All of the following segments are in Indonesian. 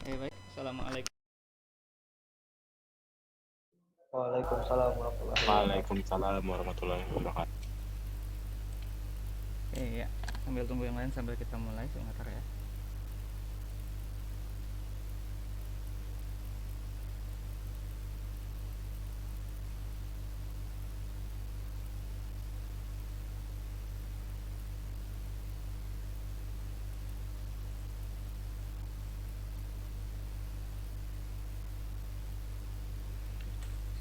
Baik. Assalamualaikum. Waalaikumsalam warahmatullahi wabarakatuh. Waalaikumsalam warahmatullahi wabarakatuh. Ya. Sambil tunggu yang lain sambil kita mulai sebentar ya.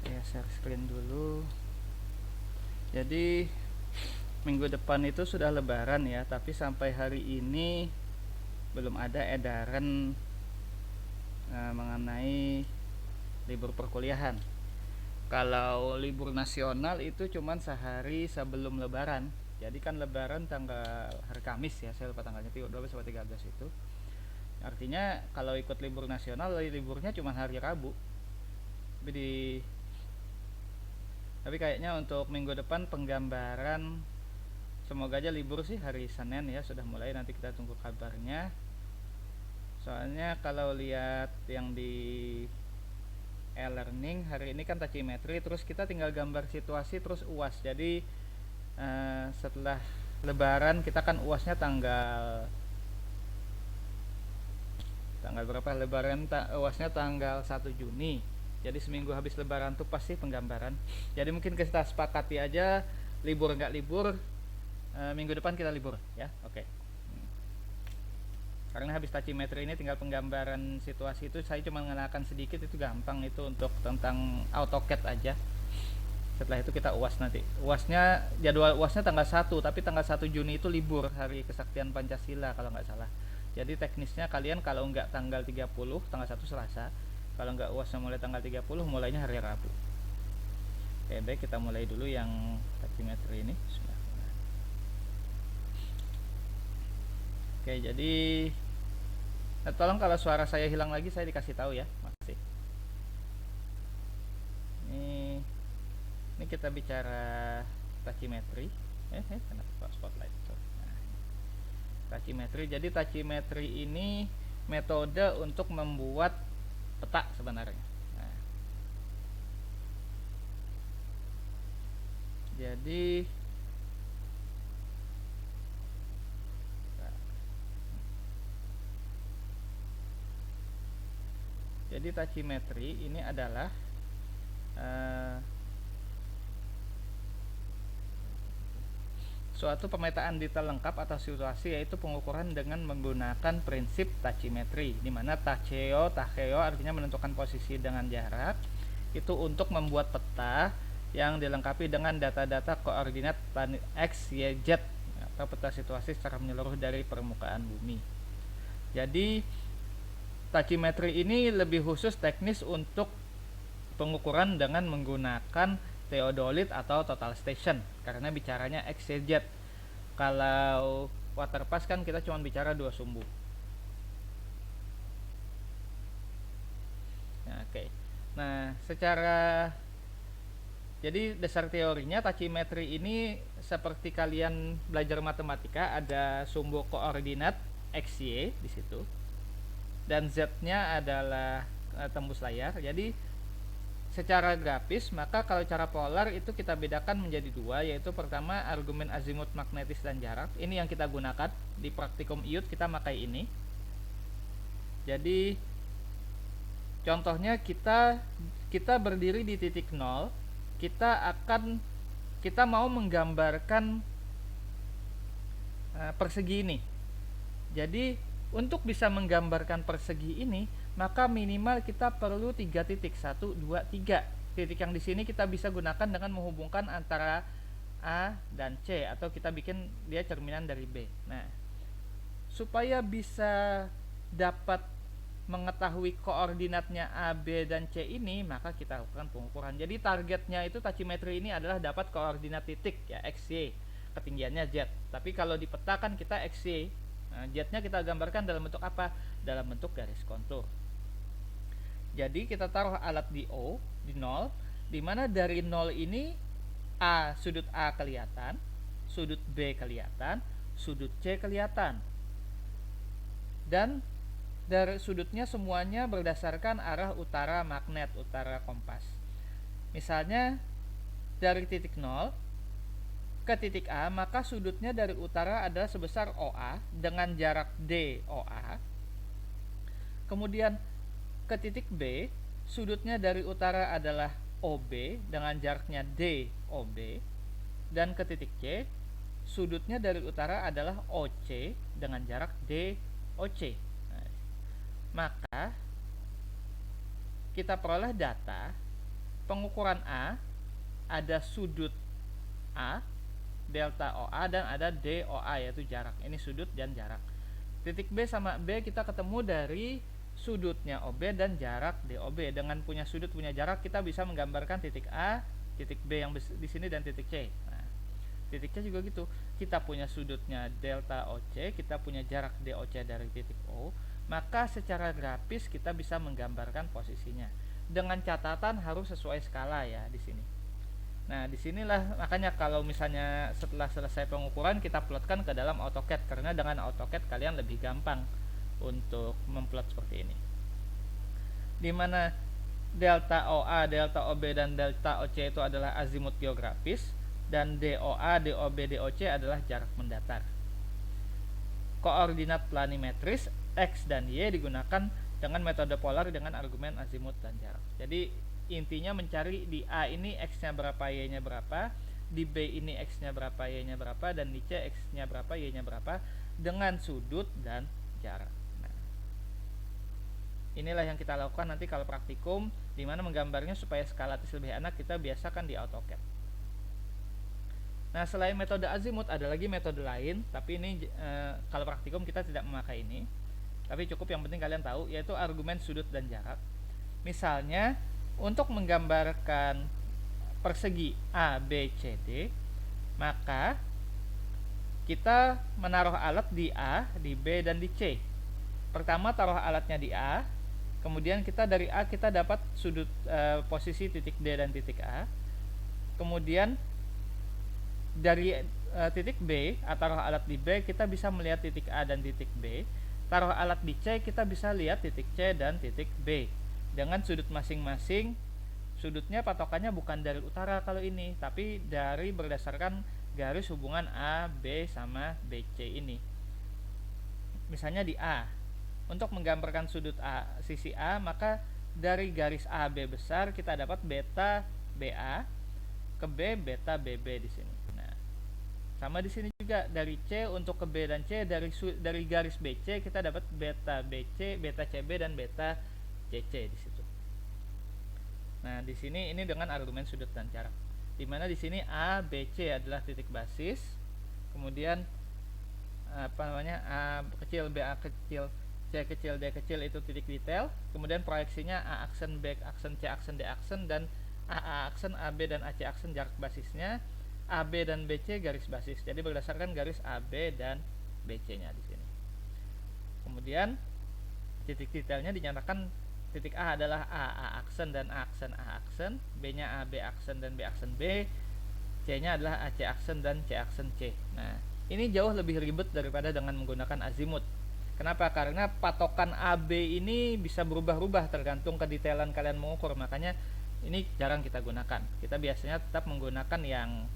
Saya share screen dulu. Jadi minggu depan itu sudah lebaran ya, tapi sampai hari ini belum ada edaran mengenai libur perkuliahan. Kalau libur nasional itu cuman sehari sebelum lebaran. Jadi kan lebaran tanggal hari Kamis ya, saya lupa tanggalnya 12 atau 13 itu. Artinya kalau ikut libur nasional liburnya cuma hari Rabu. Tapi tapi kayaknya untuk minggu depan penggambaran semoga aja libur sih hari Senin ya, sudah mulai, nanti kita tunggu kabarnya. Soalnya kalau lihat yang di e-learning hari ini kan tachymetry, terus kita tinggal gambar situasi terus UAS. Jadi setelah lebaran kita kan UASnya tanggal berapa lebaran, UASnya tanggal 1 Juni. Jadi seminggu habis lebaran tuh pasti penggambaran. Jadi mungkin kita sepakati aja libur nggak libur, minggu depan kita libur ya. Oke. Karena habis tachymetry ini tinggal penggambaran situasi, itu saya cuma mengenalkan sedikit, itu gampang, itu untuk tentang AutoCAD aja. Setelah itu kita UAS nanti. UASnya, jadwal UASnya tanggal 1, tapi tanggal 1 Juni itu libur, hari kesaktian Pancasila kalau nggak salah. Jadi teknisnya kalian kalau nggak tanggal 30, tanggal 1 Selasa, kalau nggak UASnya mulai tanggal 30, mulainya hari Rabu. Oke, baik, kita mulai dulu yang tachymetry ini. Oke, jadi tolong kalau suara saya hilang lagi saya dikasih tahu ya. Makasih. Ini kita bicara tachymetry. Kenapa spotlight? Nah, tachymetry. Jadi tachymetry ini metode untuk membuat peta sebenarnya. Nah, jadi tachymetry ini adalah suatu pemetaan detail lengkap atau situasi, yaitu pengukuran dengan menggunakan prinsip tachymetry, di mana tacheo artinya menentukan posisi dengan jarak, itu untuk membuat peta yang dilengkapi dengan data-data koordinat planet X, Y, Z atau peta situasi secara menyeluruh dari permukaan bumi. Jadi tachymetry ini lebih khusus teknis untuk pengukuran dengan menggunakan theodolit atau total station, karena bicaranya X, Y, Z. Kalau water pass kan kita cuma bicara 2 sumbu. Nah, oke. Nah, jadi dasar teorinya tachymetry ini seperti kalian belajar matematika, ada sumbu koordinat X, Y di situ. Dan Z-nya adalah tembus layar. Jadi secara grafis, maka kalau cara polar itu kita bedakan menjadi 2, yaitu pertama argumen azimut, magnetis, dan jarak. Ini yang kita gunakan di praktikum IUT, kita pakai ini. Jadi contohnya kita berdiri di titik 0, kita mau menggambarkan persegi ini. Jadi untuk bisa menggambarkan persegi ini, maka minimal kita perlu 3 titik, 1, 2, 3 titik. Yang di sini kita bisa gunakan dengan menghubungkan antara A dan C, atau kita bikin dia cerminan dari B. Nah, supaya bisa dapat mengetahui koordinatnya A, B, dan C ini, maka kita lakukan pengukuran. Jadi targetnya itu tachymetry ini adalah dapat koordinat titik ya, X, Y, ketinggiannya Z. Tapi kalau di peta kan kita X, Y. Nah, Z-nya kita gambarkan dalam bentuk apa? Dalam bentuk garis kontur. Jadi kita taruh alat di O, di 0, di mana dari 0 ini sudut A kelihatan, sudut B kelihatan, sudut C kelihatan. Dan dari sudutnya semuanya berdasarkan arah utara magnet, utara kompas. Misalnya dari titik 0 ke titik A, maka sudutnya dari utara adalah sebesar OA dengan jarak D OA. Kemudian ke titik B, sudutnya dari utara adalah OB dengan jaraknya D OB. Dan ke titik C, sudutnya dari utara adalah OC dengan jarak D OC. Nah, maka kita peroleh data pengukuran A, ada sudut A, delta OA, dan ada DOA yaitu jarak. Ini sudut dan jarak. Titik B sama B kita ketemu dari sudutnya OB dan jarak DOB. Dengan punya sudut punya jarak kita bisa menggambarkan titik A, titik B yang di sini, dan titik C. Nah, titik C juga gitu. Kita punya sudutnya delta OC, kita punya jarak DOC dari titik O, maka secara grafis kita bisa menggambarkan posisinya. Dengan catatan harus sesuai skala ya di sini. Nah, disinilah makanya kalau misalnya setelah selesai pengukuran kita plotkan ke dalam AutoCAD, karena dengan AutoCAD kalian lebih gampang untuk memplot seperti ini. Dimana delta OA, delta OB, dan delta OC itu adalah azimut geografis, dan DOA, DOB, DOC adalah jarak mendatar. Koordinat planimetris X dan Y digunakan dengan metode polar dengan argumen azimut dan jarak. Jadi intinya mencari di A ini X-nya berapa, Y-nya berapa, di B ini X-nya berapa, Y-nya berapa, dan di C X-nya berapa, Y-nya berapa dengan sudut dan jarak. Nah, inilah yang kita lakukan nanti kalau praktikum, di mana menggambarnya supaya skalatis lebih enak kita biasakan di AutoCAD. Nah, selain metode azimut ada lagi metode lain, tapi ini kalau praktikum kita tidak memakai ini. Tapi cukup yang penting kalian tahu, yaitu argumen sudut dan jarak. Misalnya untuk menggambarkan persegi A, B, C, D, maka kita menaruh alat di A, di B, dan di C. Pertama taruh alatnya di A, kemudian kita dari A kita dapat sudut posisi titik D dan titik A. Kemudian dari titik B, taruh alat di B, kita bisa melihat titik A dan titik B. Taruh alat di C, kita bisa lihat titik C dan titik B. Dengan sudut masing-masing, sudutnya patokannya bukan dari utara kalau ini, tapi dari berdasarkan garis hubungan A, B, sama BC ini. Misalnya di A, untuk menggambarkan sudut A, sisi A, maka dari garis AB besar kita dapat beta BA ke B, beta BB di sini. Nah, sama di sini juga dari C untuk ke B dan C, dari garis BC kita dapat beta BC, beta CB, dan beta CC di situ. Nah, di sini ini dengan argumen sudut dan jarak. Di mana di sini A, B, C adalah titik basis. Kemudian A kecil, B A kecil, C kecil, D kecil itu titik detail. Kemudian proyeksinya A aksen, B aksen, C aksen, D aksen, dan AA aksen, AB dan AC aksen jarak basisnya. AB dan BC garis basis. Jadi berdasarkan garis AB dan BC-nya di sini. Kemudian titik detailnya dinyatakan titik A adalah AA aksen dan A aksen A aksen, B-nya AB aksen dan B aksen B, C-nya adalah AC aksen dan C aksen C. Nah, ini jauh lebih ribet daripada dengan menggunakan azimut. Kenapa? Karena patokan AB ini bisa berubah-ubah tergantung kedetailan kalian mengukur. Makanya ini jarang kita gunakan. Kita biasanya tetap menggunakan yang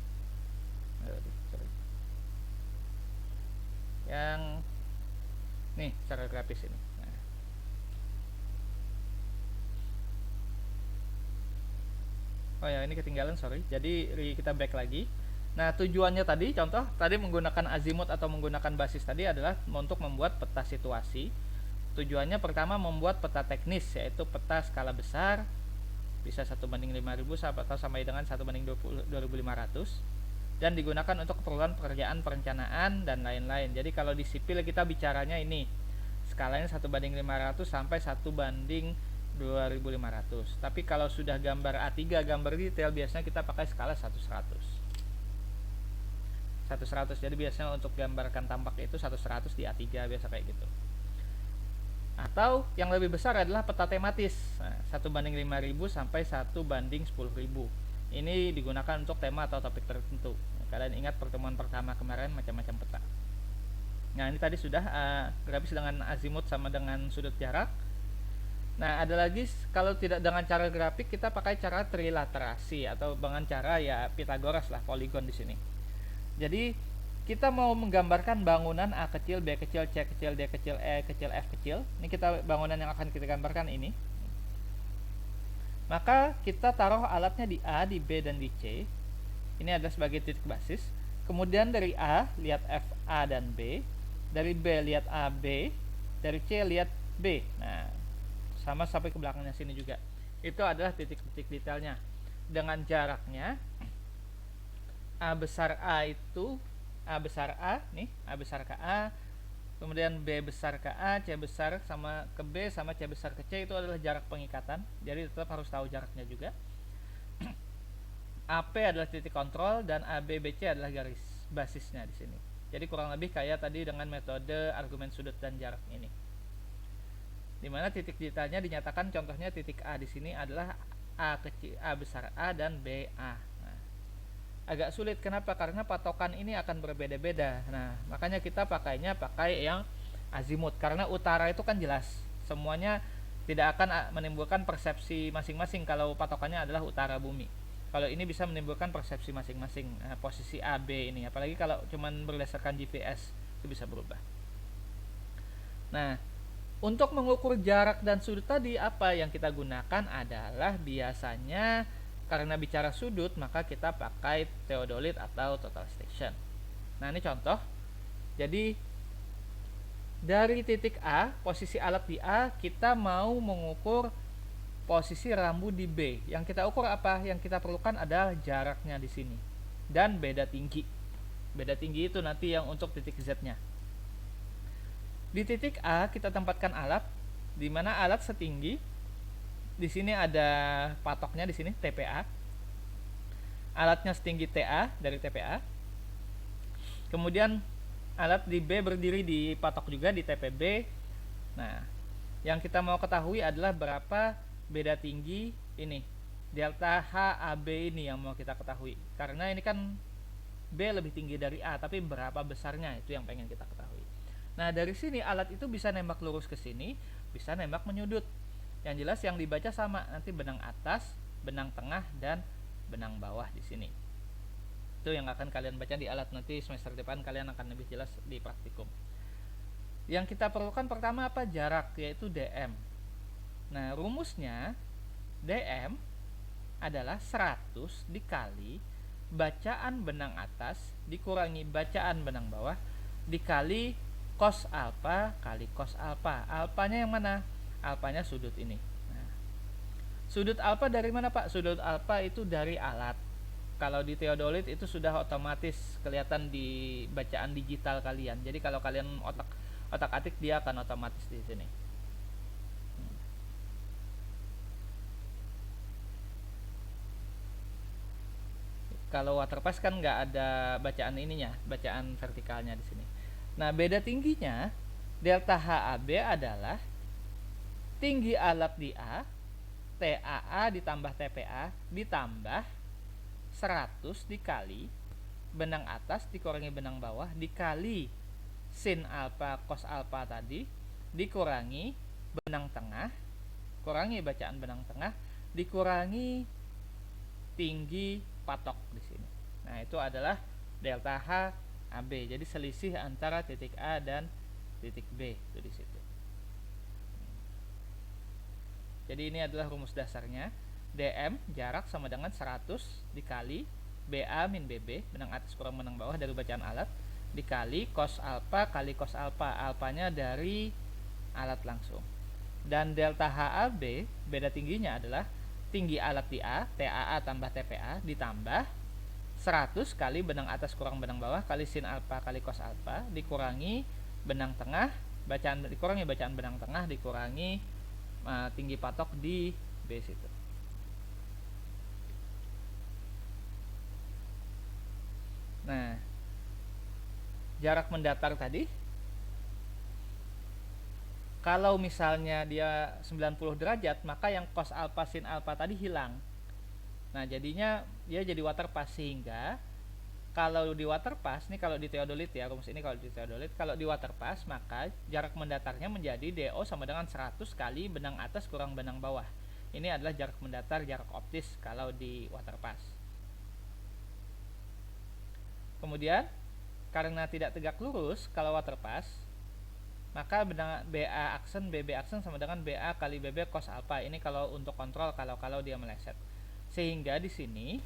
nih secara grafis ini. Nah. Oh ya, ini ketinggalan, sorry. Jadi kita back lagi. Nah, tujuannya tadi, contoh tadi menggunakan azimut atau menggunakan basis tadi adalah untuk membuat peta situasi. Tujuannya pertama membuat peta teknis, yaitu peta skala besar, bisa 1:5000 atau sampai dengan 1:2500, dan digunakan untuk keperluan pekerjaan perencanaan dan lain-lain. Jadi kalau di sipil kita bicaranya ini skalanya 1:500 sampai 1:2500. Tapi kalau sudah gambar A3, gambar detail, biasanya kita pakai skala 1:100. Jadi biasanya untuk gambarkan tampak itu 1:100 di A3 biasa kayak gitu. Atau yang lebih besar adalah peta tematis. Nah, 1:5000 sampai 1:10.000. Ini digunakan untuk tema atau topik tertentu. Kalian ingat pertemuan pertama kemarin macam-macam peta. Nah, ini tadi sudah grafis dengan azimut sama dengan sudut jarak. Nah, ada lagi kalau tidak dengan cara grafik, kita pakai cara trilaterasi atau dengan cara ya Pythagoras lah, poligon di sini. Jadi kita mau menggambarkan bangunan A kecil, B kecil, C kecil, D kecil, E kecil, F kecil. Ini kita bangunan yang akan kita gambarkan ini. Maka kita taruh alatnya di A, di B, dan di C. Ini adalah sebagai titik basis. Kemudian dari A, lihat F, A, dan B. Dari B, lihat A, B. Dari C, lihat B. Nah, sama sampai ke belakangnya sini juga. Itu adalah titik-titik detailnya. Dengan jaraknya, A besar A itu, A besar A, nih, A besar ke A. Kemudian B besar ke A, C besar sama ke B, sama C besar ke C, itu adalah jarak pengikatan. Jadi tetap harus tahu jaraknya juga. AP adalah titik kontrol dan AB BC adalah garis basisnya di sini. Jadi kurang lebih kayak tadi dengan metode argumen sudut dan jarak ini. Dimana titik detailnya dinyatakan, contohnya titik A di sini adalah A kecil, A besar A dan BA. Nah, agak sulit, kenapa? Karena patokan ini akan berbeda-beda. Nah, makanya kita pakai yang azimut, karena utara itu kan jelas, semuanya tidak akan menimbulkan persepsi masing-masing kalau patokannya adalah utara bumi. Kalau ini bisa menimbulkan persepsi masing-masing, posisi A, B ini, apalagi kalau cuman berdasarkan GPS itu bisa berubah. Nah, untuk mengukur jarak dan sudut tadi, apa yang kita gunakan adalah biasanya karena bicara sudut maka kita pakai theodolit atau total station. Nah, ini contoh. Jadi dari titik A, posisi alat di A, kita mau mengukur posisi rambu di B. Yang kita ukur apa? Yang kita perlukan adalah jaraknya di sini dan beda tinggi. Beda tinggi itu nanti yang untuk titik Z-nya. Di titik A kita tempatkan alat, di mana alat setinggi. Di sini ada patoknya di sini TPA. Alatnya setinggi TA dari TPA. Kemudian alat di B berdiri di patok juga di TPB. Nah, yang kita mau ketahui adalah berapa beda tinggi ini, delta HAB ini yang mau kita ketahui. Karena ini kan B lebih tinggi dari A, tapi berapa besarnya itu yang pengen kita ketahui. Nah, dari sini alat itu bisa nembak lurus ke sini, bisa nembak menyudut. Yang jelas yang dibaca sama, nanti benang atas, benang tengah, dan benang bawah di sini. Itu yang akan kalian baca di alat, nanti semester depan kalian akan lebih jelas di praktikum. Yang kita perlukan pertama apa? Jarak, yaitu DM. Nah, rumusnya DM adalah 100 dikali bacaan benang atas dikurangi bacaan benang bawah dikali cos alfa kali cos alfa. Alfanya yang mana? Alfanya sudut ini. Nah, sudut alfa dari mana, Pak? Sudut alfa itu dari alat. Kalau di theodolit itu sudah otomatis kelihatan di bacaan digital kalian. Jadi kalau kalian otak-atik dia akan otomatis di sini. Kalau waterpass kan nggak ada bacaan ininya, bacaan vertikalnya di sini. Nah, beda tingginya delta HAB adalah tinggi alat di A, TAA ditambah TPA ditambah 100 dikali benang atas dikurangi benang bawah dikali sin alfa cos alfa tadi dikurangi benang tengah, kurangi bacaan benang tengah dikurangi tinggi patok di sini. Nah, itu adalah delta H AB. Jadi selisih antara titik A dan titik B itu di situ. Jadi ini adalah rumus dasarnya. DM jarak sama dengan 100 dikali BA min BB, benang atas kurang benang bawah dari bacaan alat, dikali cos alfa kali cos alfa. Alfanya dari alat langsung. Dan delta HAB beda tingginya adalah tinggi alat di A, TAA tambah TPA ditambah 100 kali benang atas kurang benang bawah kali sin alfa kali cos alfa dikurangi benang tengah, dikurangi bacaan benang tengah dikurangi tinggi patok di B situ. Nah, jarak mendatar tadi kalau misalnya dia 90 derajat, maka yang cos alfa sin alfa tadi hilang. Nah, jadinya dia jadi waterpass, sehingga Kalau di waterpass, nih kalau di theodolit ya, rumus ini kalau di theodolit, kalau di waterpass maka jarak mendatarnya menjadi DO sama dengan 100 kali benang atas kurang benang bawah. Ini adalah jarak mendatar, jarak optis kalau di waterpass. Kemudian karena tidak tegak lurus kalau waterpass, maka benang BA aksen BB aksen sama dengan BA kali BB cos alpha. Ini kalau untuk kontrol kalau dia meleset. Sehingga di sini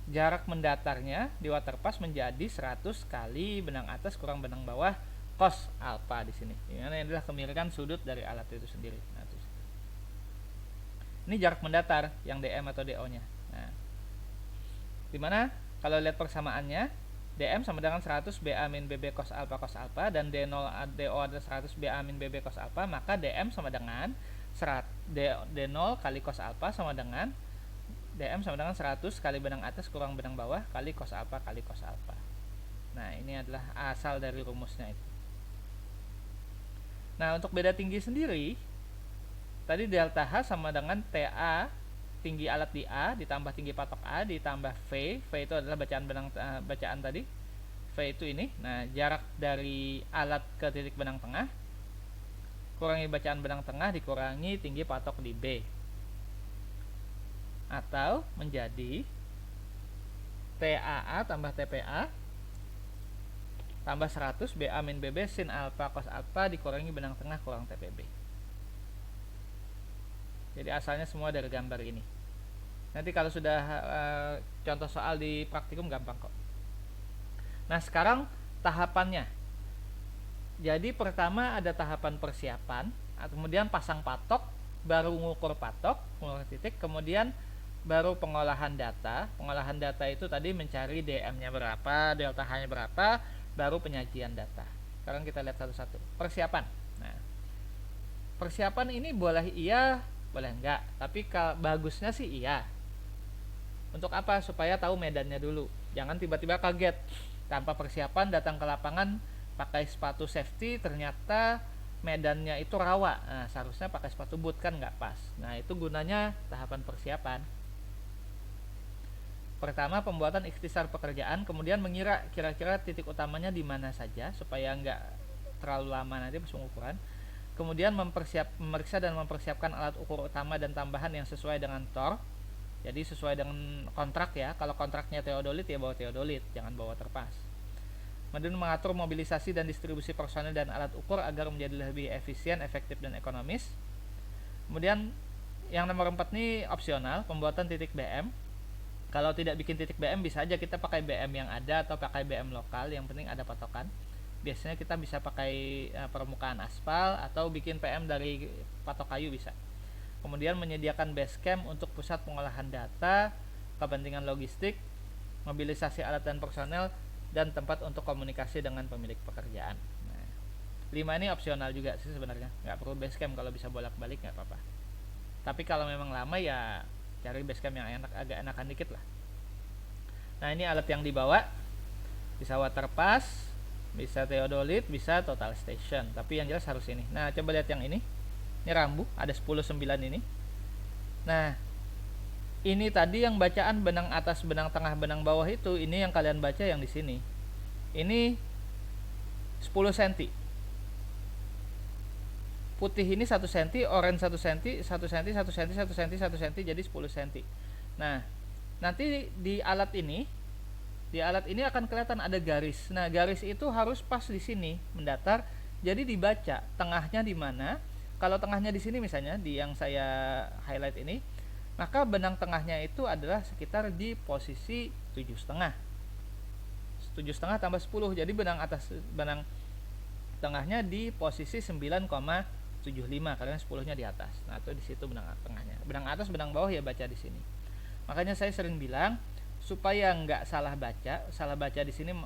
jarak mendatarnya di waterpass menjadi 100 kali benang atas kurang benang bawah cos alpha di sini. Ini adalah kemiringan sudut dari alat itu sendiri. Nah, ini jarak mendatar yang DM atau DO-nya. Nah, dimana kalau lihat persamaannya, DM sama dengan 100 BA min BB cos alpha dan D0 DO adalah 100 BA min BB cos alpha, maka DM sama dengan D0 kali cos alpha sama dengan DM sama dengan 100 kali benang atas kurang benang bawah kali cos alpha kali cos alpha. Nah, ini adalah asal dari rumusnya itu. Nah, untuk beda tinggi sendiri, tadi delta H sama dengan TA tinggi alat di A ditambah tinggi patok A ditambah V. V itu adalah bacaan tadi. V itu ini. Nah, jarak dari alat ke titik benang tengah kurangi bacaan benang tengah dikurangi tinggi patok di B. Atau menjadi TAA tambah TPA tambah 100 BA min BB sin alpha cos alpha dikurangi benang tengah kurang TPB. Jadi asalnya semua dari gambar ini. Nanti kalau sudah contoh soal di praktikum gampang kok. Nah, sekarang tahapannya. Jadi pertama ada tahapan persiapan, kemudian pasang patok, baru mengukur patok, mengukur titik, kemudian baru pengolahan data. Pengolahan data itu tadi mencari DM-nya berapa, delta H-nya berapa, baru penyajian data. Sekarang kita lihat satu-satu. Persiapan. Nah, persiapan ini boleh iya, boleh enggak. Tapi bagusnya sih iya. Untuk apa? Supaya tahu medannya dulu. Jangan tiba-tiba kaget. Tanpa persiapan datang ke lapangan pakai sepatu safety, ternyata medannya itu rawa. Nah, seharusnya pakai sepatu boot kan nggak pas. Nah, itu gunanya tahapan persiapan. Pertama, pembuatan ikhtisar pekerjaan, kemudian mengira kira-kira titik utamanya di mana saja supaya nggak terlalu lama nanti pas pengukuran. Kemudian memeriksa dan mempersiapkan alat ukur utama dan tambahan yang sesuai dengan TOR. Jadi sesuai dengan kontrak ya. Kalau kontraknya theodolit ya bawa theodolit, jangan bawa waterpass. Kemudian mengatur mobilisasi dan distribusi personel dan alat ukur agar menjadi lebih efisien, efektif dan ekonomis. Kemudian yang nomor 4 ini opsional, pembuatan titik BM. Kalau tidak bikin titik BM bisa aja kita pakai BM yang ada atau pakai BM lokal, yang penting ada patokan. Biasanya kita bisa pakai permukaan aspal atau bikin PM dari patok kayu bisa. Kemudian menyediakan base camp untuk pusat pengolahan data, kepentingan logistik, mobilisasi alat dan personel, dan tempat untuk komunikasi dengan pemilik pekerjaan. Nah, 5 ini opsional juga sih sebenarnya, nggak perlu base camp, kalau bisa bolak-balik nggak apa-apa. Tapi kalau memang lama ya cari base camp yang enak, agak enakan dikit lah. Nah, ini alat yang dibawa, bisa waterpass, bisa theodolit, bisa total station, tapi yang jelas harus ini. Nah, coba lihat yang ini rambu, ada 10-9 ini. Nah, ini tadi yang bacaan benang atas, benang tengah, benang bawah itu, ini yang kalian baca yang di sini. Ini 10 cm. Putih ini 1 cm, orange 1 cm, 1 cm, 1 cm, 1 cm, 1 cm, jadi 10 cm. Nah, nanti di alat ini akan kelihatan ada garis. Nah, garis itu harus pas di sini, mendatar. Jadi dibaca tengahnya di mana. Kalau tengahnya di sini misalnya, di yang saya highlight ini, maka benang tengahnya itu adalah sekitar di posisi 7,5. 7,5 tambah 10. Jadi benang tengahnya di posisi 9,75 karena 10-nya di atas. Nah, itu di situ benang tengahnya. Benang atas, benang bawah ya baca di sini. Makanya saya sering bilang supaya nggak salah baca di sini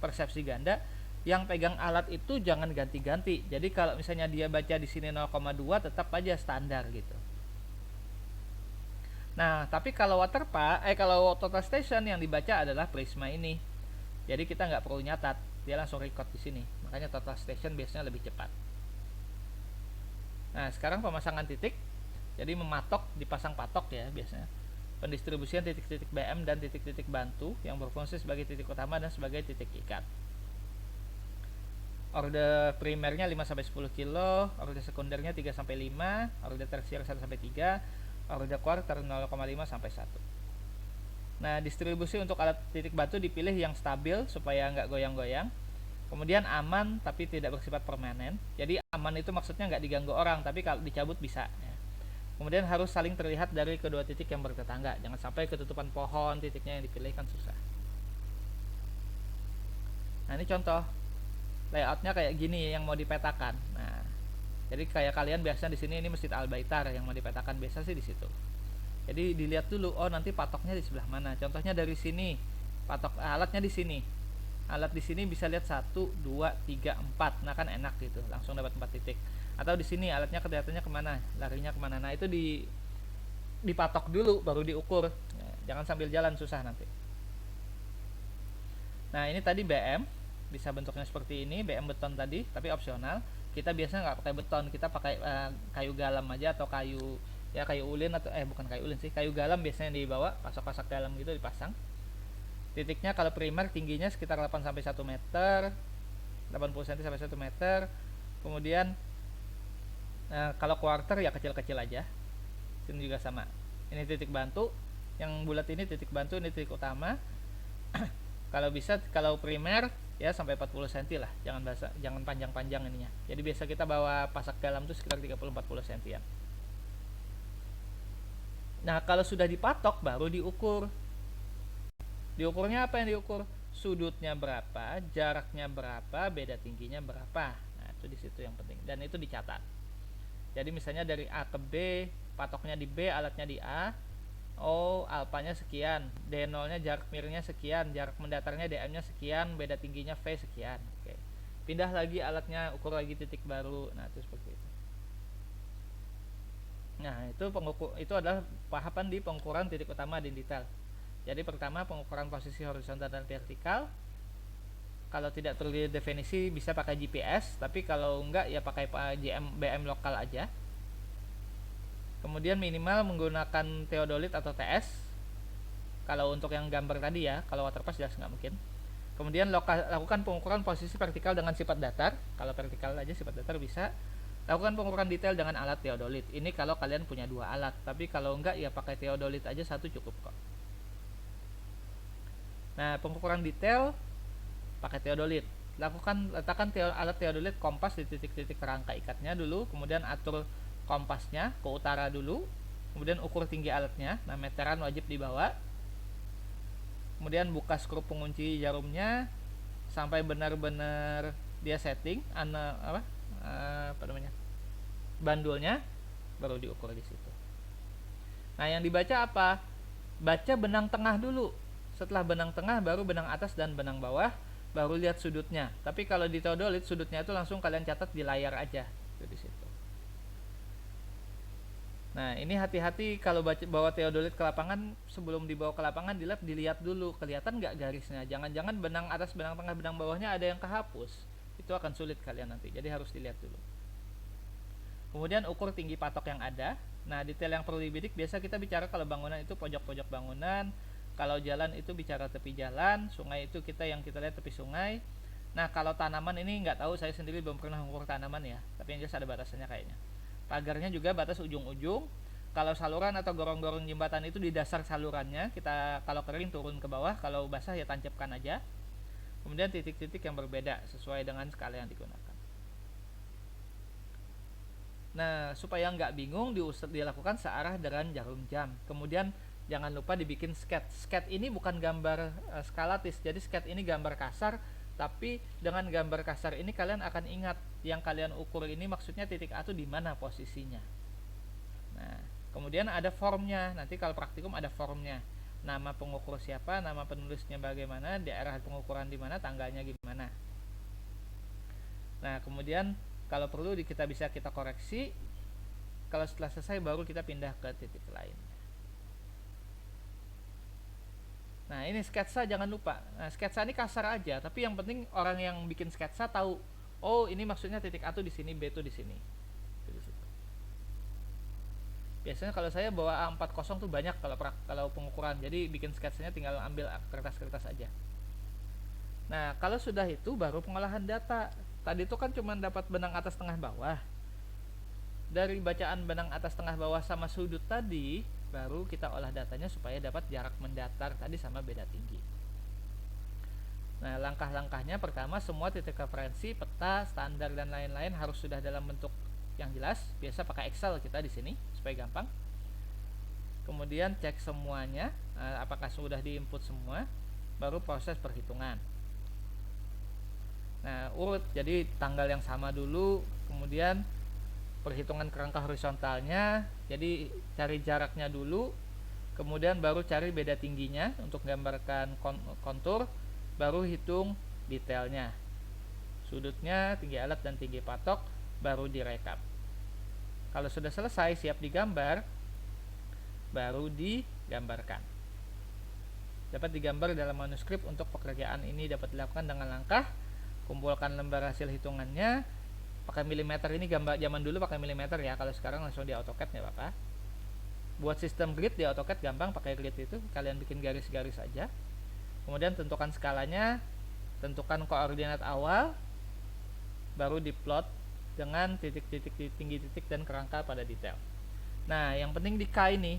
persepsi ganda, yang pegang alat itu jangan ganti-ganti. Jadi kalau misalnya dia baca di sini 0,2 tetap aja standar gitu. Nah, tapi kalau kalau total station yang dibaca adalah prisma ini. Jadi kita nggak perlu nyatat, dia langsung record di sini. Makanya total station biasanya lebih cepat. Nah, sekarang pemasangan titik. Jadi mematok, dipasang patok ya biasanya. pendistribusian titik-titik BM dan titik-titik bantu yang berfungsi sebagai titik utama dan sebagai titik ikat. Orde primernya 5-10 kilo, orde sekundernya 3-5, orde tersier 1-3, orde quarter 0,5-1. Nah, distribusi untuk alat titik batu dipilih yang stabil supaya nggak goyang-goyang. Kemudian aman tapi tidak bersifat permanen. Jadi aman itu maksudnya nggak diganggu orang, tapi kalau dicabut bisa. Ya. Kemudian harus saling terlihat dari kedua titik yang bertetangga. Jangan sampai ketutupan pohon titiknya yang dipilih, kan susah. Nah, ini contoh layoutnya kayak gini yang mau dipetakan. Nah, jadi kayak kalian biasa di sini ini Masjid Al-Baitar yang mau dipetakan, biasa sih di situ. Jadi dilihat dulu, oh nanti patoknya di sebelah mana. Contohnya dari sini, patok alatnya di sini. Alat di sini bisa lihat 1, 2, 3, 4. Nah kan enak gitu, langsung dapat 4 titik. Atau di sini alatnya kelihatannya kemana, larinya kemana. Nah itu dipatok dulu, baru diukur. Jangan sambil jalan, susah nanti. Nah ini tadi BM, bisa bentuknya seperti ini, BM beton tadi, tapi opsional. Kita biasanya nggak pakai beton, kita pakai kayu galam aja atau kayu ulin atau bukan kayu ulin sih, kayu galam biasanya dibawa, pasak-pasak dalam gitu dipasang. Titiknya kalau primer tingginya sekitar 8 sampai 1 meter, 80 cm sampai 1 meter. Kemudian kalau quarter ya kecil-kecil aja. Sini juga sama. Ini titik bantu, yang bulat ini titik bantu, ini titik utama. Kalau bisa, kalau primer ya sampai 40 cm lah, jangan panjang-panjang ininya. Jadi biasa kita bawa pasak dalam tuh sekitar 30-40 cm. Nah kalau sudah dipatok baru diukur. Diukurnya apa yang diukur? Sudutnya berapa, jaraknya berapa, beda tingginya berapa. Nah itu di situ yang penting, dan itu dicatat. Jadi misalnya dari A ke B, patoknya di B, alatnya di A. Oh, alpanya sekian, D0 nya jarak miringnya sekian, jarak mendatarnya DM nya sekian, beda tingginya V sekian. Oke. Pindah lagi alatnya, ukur lagi titik baru. Nah itu seperti itu. Nah itu adalah tahapan di pengukuran titik utama dan detail. Jadi pertama pengukuran posisi horizontal dan vertikal. Kalau tidak terdefinisi bisa pakai GPS, tapi kalau enggak ya pakai BM lokal aja. Kemudian minimal menggunakan theodolit atau TS. Kalau untuk yang gambar tadi ya, kalau waterpass jelas nggak mungkin. Kemudian lakukan pengukuran posisi vertikal dengan sifat datar. Kalau vertikal aja sifat datar bisa. Lakukan pengukuran detail dengan alat theodolit. Ini kalau kalian punya 2 alat, tapi kalau enggak ya pakai theodolit aja 1 cukup kok. Nah, pengukuran detail pakai theodolit. Letakkan alat theodolit kompas di titik-titik rangka ikatnya dulu, kemudian atur kompasnya ke utara dulu, kemudian ukur tinggi alatnya. Nah, meteran wajib dibawa. Kemudian buka skrup pengunci jarumnya sampai benar-benar dia setting bandulnya, baru diukur di situ. Nah, yang dibaca apa? Baca benang tengah dulu. Setelah benang tengah baru benang atas dan benang bawah, baru lihat sudutnya. Tapi kalau di theodolit sudutnya itu langsung kalian catat di layar aja, itu di situ. Nah, ini hati-hati kalau bawa theodolit ke lapangan, sebelum dibawa ke lapangan di lab dilihat dulu, kelihatan nggak garisnya. Jangan-jangan benang atas, benang tengah, benang bawahnya ada yang kehapus. Itu akan sulit kalian nanti. Jadi harus dilihat dulu. Kemudian ukur tinggi patok yang ada. Nah, detail yang perlu dibidik biasa kita bicara kalau bangunan itu pojok-pojok bangunan, kalau jalan itu bicara tepi jalan, sungai itu yang kita lihat tepi sungai. Nah, kalau tanaman ini nggak tahu, saya sendiri belum pernah mengukur tanaman ya, tapi yang jelas ada batasannya kayaknya. Pagarnya juga batas ujung-ujung. Kalau saluran atau gorong-gorong jembatan itu di dasar salurannya, kita kalau kering turun ke bawah, kalau basah ya tancapkan aja. Kemudian titik-titik yang berbeda sesuai dengan skala yang digunakan. Nah, supaya nggak bingung dilakukan searah dengan jarum jam. Kemudian jangan lupa dibikin sketch. Sketch ini bukan gambar skalatis, jadi sketch ini gambar kasar. Tapi dengan gambar kasar ini kalian akan ingat yang kalian ukur ini maksudnya titik A itu di mana posisinya. Nah, kemudian ada formnya. Nanti kalau praktikum ada formnya. Nama pengukur siapa, nama penulisnya bagaimana, daerah pengukuran di mana, tanggalnya gimana. Nah, kemudian kalau perlu kita bisa koreksi. Kalau setelah selesai baru kita pindah ke titik lain. Nah, ini sketsa jangan lupa. Nah, sketsa ini kasar aja, tapi yang penting orang yang bikin sketsa tahu, oh ini maksudnya titik A tuh di sini, B tuh di sini. Biasanya kalau saya bawa A40 tuh banyak kalau pengukuran, jadi bikin sketsanya tinggal ambil kertas-kertas aja. Nah, kalau sudah itu baru pengolahan data. Tadi itu kan cuma dapat benang atas tengah bawah. Dari bacaan benang atas tengah bawah sama sudut tadi, baru kita olah datanya supaya dapat jarak mendatar tadi sama beda tinggi. Nah, langkah-langkahnya pertama semua titik referensi, peta, standar dan lain-lain harus sudah dalam bentuk yang jelas. Biasa pakai Excel kita di sini supaya gampang. Kemudian cek semuanya, apakah sudah diinput semua, baru proses perhitungan. Nah, urut, jadi tanggal yang sama dulu, kemudian perhitungan kerangka horizontalnya, jadi cari jaraknya dulu, kemudian baru cari beda tingginya untuk gambarkan kontur, baru hitung detailnya, sudutnya, tinggi alat dan tinggi patok, baru direkap. Kalau sudah selesai siap digambar, baru digambarkan. Dapat digambar dalam manuskrip. Untuk pekerjaan ini dapat dilakukan dengan langkah kumpulkan lembar hasil hitungannya, pakai milimeter. Ini gambar zaman dulu pakai milimeter ya, kalau sekarang langsung di AutoCAD nggak apa-apa. Buat sistem grid di AutoCAD gampang, pakai grid itu kalian bikin garis-garis aja. Kemudian tentukan skalanya, tentukan koordinat awal, baru diplot dengan titik-titik tinggi titik dan kerangka pada detail. Nah, yang penting di K ini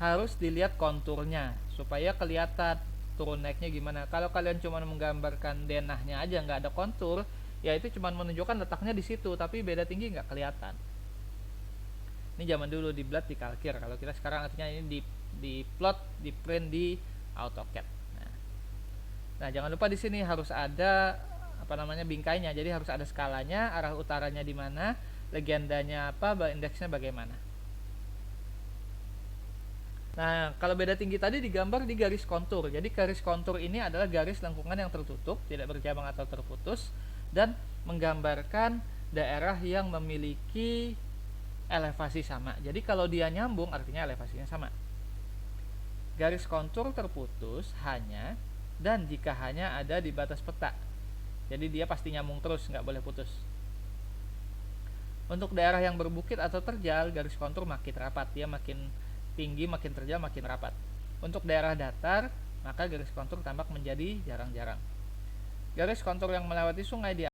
harus dilihat konturnya supaya kelihatan turun naiknya gimana. Kalau kalian cuma menggambarkan denahnya aja nggak ada kontur, ya itu cuma menunjukkan letaknya di situ tapi beda tinggi nggak kelihatan. Ini zaman dulu di blot dikalkir. Kalau kita sekarang artinya ini di plot, di print di AutoCAD. Nah, jangan lupa di sini harus ada bingkainya. Jadi harus ada skalanya, arah utaranya di mana, legendanya apa, indeksnya bagaimana. Nah, kalau beda tinggi tadi digambar di garis kontur. Jadi garis kontur ini adalah garis lengkungan yang tertutup, tidak bercabang atau terputus, dan menggambarkan daerah yang memiliki elevasi sama. Jadi kalau dia nyambung artinya elevasinya sama. Garis kontur terputus hanya dan jika hanya ada di batas peta. Jadi dia pasti nyambung terus, nggak boleh putus. Untuk daerah yang berbukit atau terjal, garis kontur makin rapat, dia makin tinggi, makin terjal, makin rapat. Untuk daerah datar, maka garis kontur tampak menjadi jarang-jarang. Garis kontur yang melewati sungai di